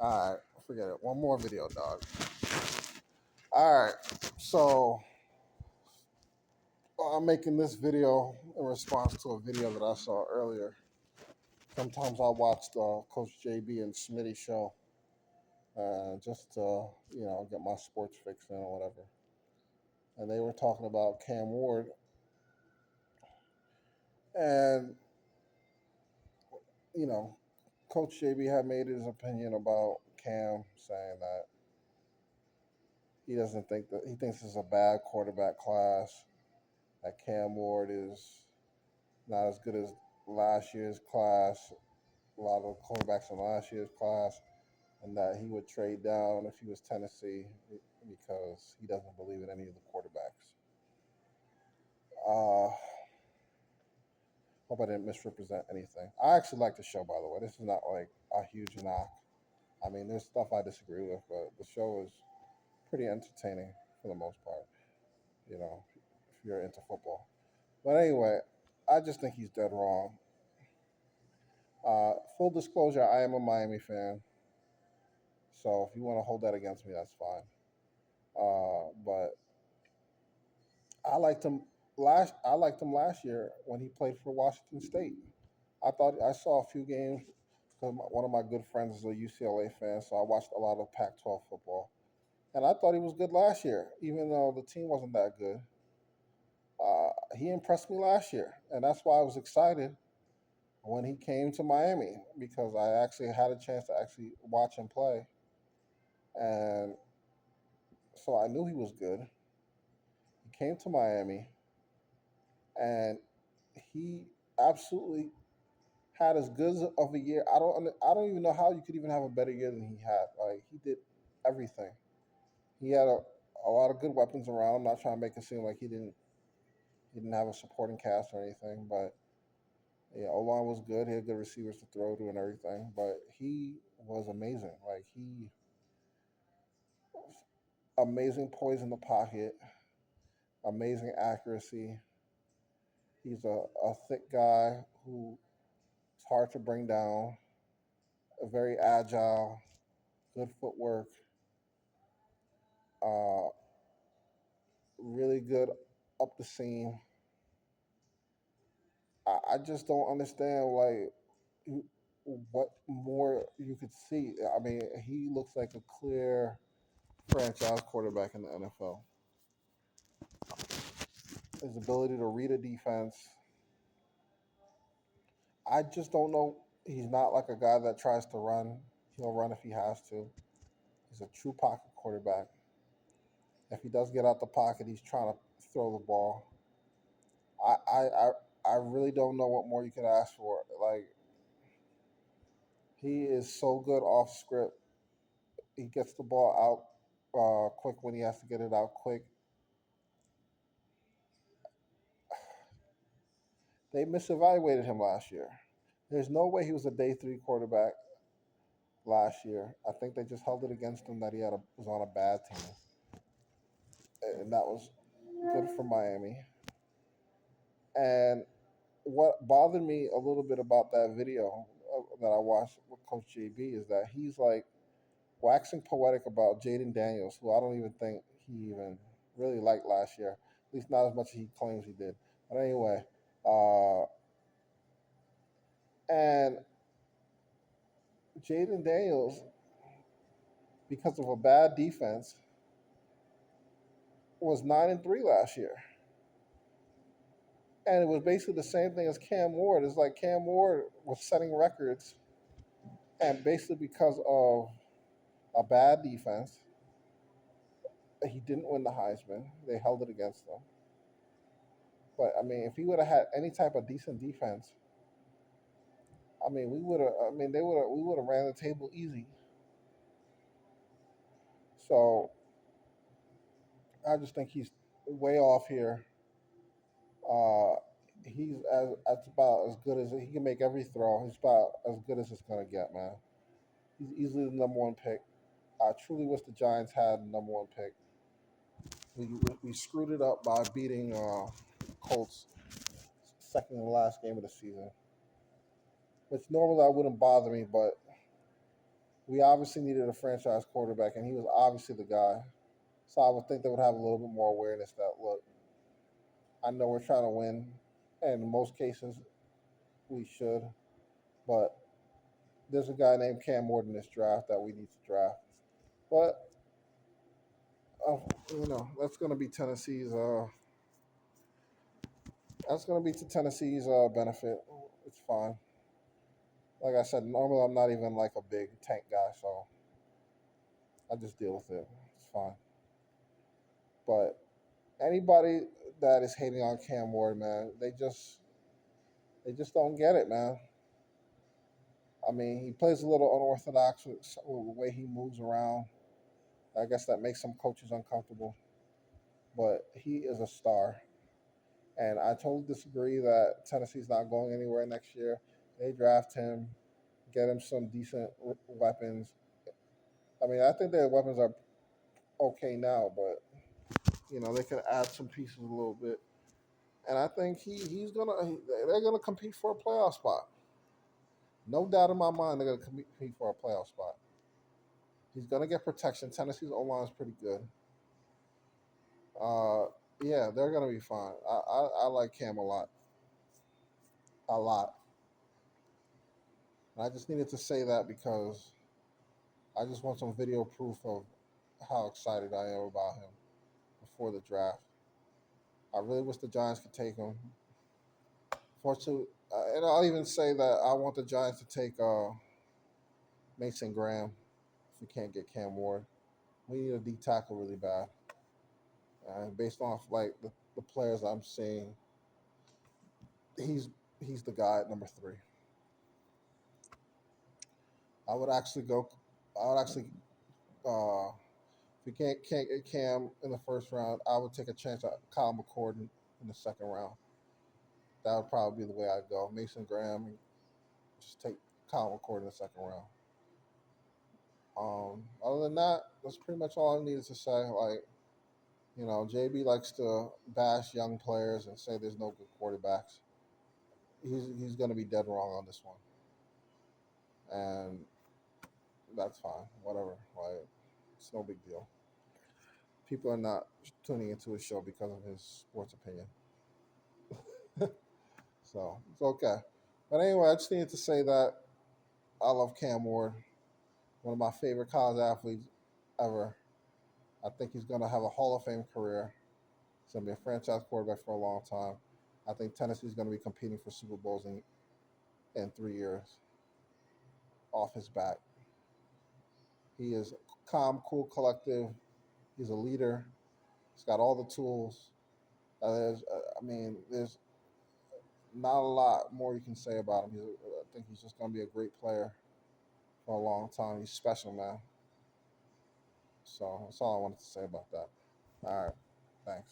All right, forget it. One more video, dog. All right, so I'm making this video in response to a video that I saw earlier. Sometimes I watch the Coach JB and Smitty show just to, get my sports fix in or whatever. And they were talking about Cam Ward, and you know, Coach JB had made his opinion about Cam, saying that he doesn't think that he thinks it's a bad quarterback class. That Cam Ward is not as good as last year's class, a lot of quarterbacks in last year's class, and that he would trade down if he was Tennessee because he doesn't believe in any of the quarterbacks. Uh, Hope I didn't misrepresent anything. I actually like the show, by the way. This is not like a huge knock. I mean, there's stuff I disagree with, but the show is pretty entertaining for the most part, if you're into football. But anyway, I just think he's dead wrong. Full disclosure, I am a Miami fan. So if you want to hold that against me, that's fine. But I liked him last year when he played for Washington State. I thought I saw a few games because one of my good friends is a UCLA fan, so I watched a lot of Pac-12 football, and I thought he was good last year, even though the team wasn't that good. He impressed me last year, and that's why I was excited when he came to Miami because I actually had a chance to actually watch him play, and so I knew he was good. He came to Miami, and he absolutely had as good of a year. I don't even know how you could even have a better year than he had. Like he did everything. He had a lot of good weapons around. I'm not trying to make it seem like he didn't have a supporting cast or anything, but yeah, O line was good. He had good receivers to throw to and everything. But he was amazing. Like he amazing poise in the pocket, amazing accuracy. He's a thick guy who is hard to bring down, very agile, good footwork, uh, really good up the seam. I just don't understand what more you could see. I mean, he looks like a clear franchise quarterback in the NFL. His ability to read a defense. I just don't know. He's not like a guy that tries to run. He'll run if he has to. He's a true pocket quarterback. If he does get out the pocket, he's trying to throw the ball. I I I, I really don't know what more you could ask for. Like he is so good off script. He gets the ball out quick when he has to get it out quick. They misevaluated him last year. There's no way he was a day three quarterback last year. I think they just held it against him that was on a bad team, and that was good for Miami. And what bothered me a little bit about that video that I watched with Coach JB is that he's like waxing poetic about Jaden Daniels, who I don't even think he even really liked last year. At least not as much as he claims he did. But anyway, uh, and Jaden Daniels, because of a bad defense, was 9-3 last year. And it was basically the same thing as Cam Ward. It's like Cam Ward was setting records, and basically because of a bad defense, he didn't win the Heisman. They held it against him. But I mean, if he would have had any type of decent defense, I mean, we would have. I mean, they would have. We would have ran the table easy. So I just think he's way off here. Uh, he's as about as good as he can make every throw. He's about as good as it's gonna get, man. He's easily the number one pick. I truly wish the Giants had the number one pick. We screwed it up by beating Colts second to last game of the season, which normally I wouldn't bother me, but we obviously needed a franchise quarterback, and he was obviously the guy. So I would think they would have a little bit more awareness that look, I know we're trying to win, and in most cases we should, but there's a guy named Cam Ward in this draft that we need to draft. But uh, that's going to be Tennessee's. That's going to be to Tennessee's benefit. It's fine. Like I said, normally I'm not even like a big tank guy, so I just deal with it. It's fine. But anybody that is hating on Cam Ward, man, they just don't get it, man. I mean, he plays a little unorthodox with the way he moves around. I guess that makes some coaches uncomfortable, but he is a star. And I totally disagree that Tennessee's not going anywhere next year. They draft him, get him some decent weapons. I mean, I think their weapons are okay now, but they can add some pieces a little bit. And I think they're gonna compete for a playoff spot. No doubt in my mind, they're gonna compete for a playoff spot. He's gonna get protection. Tennessee's O line is pretty good. Uh, yeah, they're gonna be fine. I like Cam a lot, a lot. And I just needed to say that because I just want some video proof of how excited I am about him before the draft. I really wish the Giants could take him. Fortunately, and I'll even say that I want the Giants to take Mason Graham if we can't get Cam Ward. We need a D tackle really bad. And based off like the players I'm seeing, he's he's the guy at number 3. I would actually go. I would actually. If we can't get Cam in the first round, I would take a chance at Kyle McCord in the second round. That would probably be the way I'd go. Mason Graham, just take Kyle McCord in the second round. Other than that, that's pretty much all I needed to say. Like, JB likes to bash young players and say there's no good quarterbacks. He's going to be dead wrong on this one, and that's fine. Whatever. Like, it's no big deal. People are not tuning into his show because of his sports opinion, so it's okay. But anyway, I just needed to say that I love Cam Ward, one of my favorite college athletes ever. I think he's going to have a Hall of Fame career. He's going to be a franchise quarterback for a long time. I think Tennessee's going to be competing for Super Bowls in 3 years off his back. He is calm, cool, collective. He's a leader. He's got all the tools. There's not a lot more you can say about him. I think he's just going to be a great player for a long time. He's special, man. So that's all I wanted to say about that. All right. Thanks.